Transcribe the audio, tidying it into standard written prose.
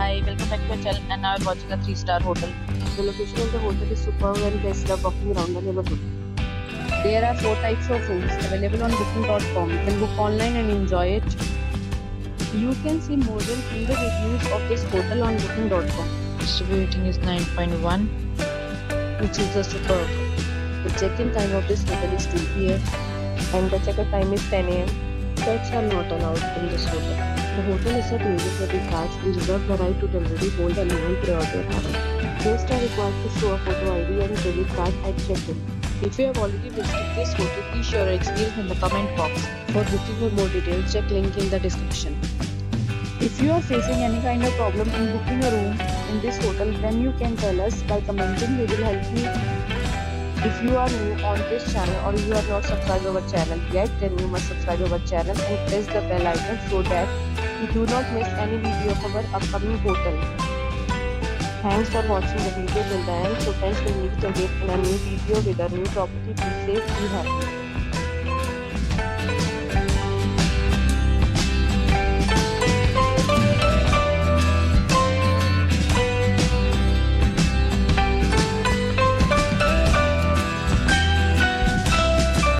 Hi, welcome back to our channel and now we're watching a 3-star hotel. The location of the hotel is superb and guests love walking around the neighborhood. There are 4 types of rooms available on booking.com. You can book online and enjoy it. You can see more than 100 reviews of this hotel on booking.com, Its review rating is 9.1. which is the superb. The check-in time of this hotel is 2 p.m. and the check-out time is 10 a.m. Pets are not allowed in this hotel. The hotel is a major credit cards and reserves the right to temporarily hold an amount prior to arrival. Guests are required to show a photo ID and credit card at check-in. If you have already visited this hotel, please share your experience in the comment box. For booking or more details, check link in the description. If you are facing any kind of problem in booking a room in this hotel, then you can tell us by commenting. We will help you. If you are new on this channel or you are not subscribed to our channel yet, then you must subscribe to our channel and press the bell icon so that you do not miss any video of our upcoming hotel. Thanks for watching the video till the end. So friends, will meet again in a new video with a new property. Be safe, be happy.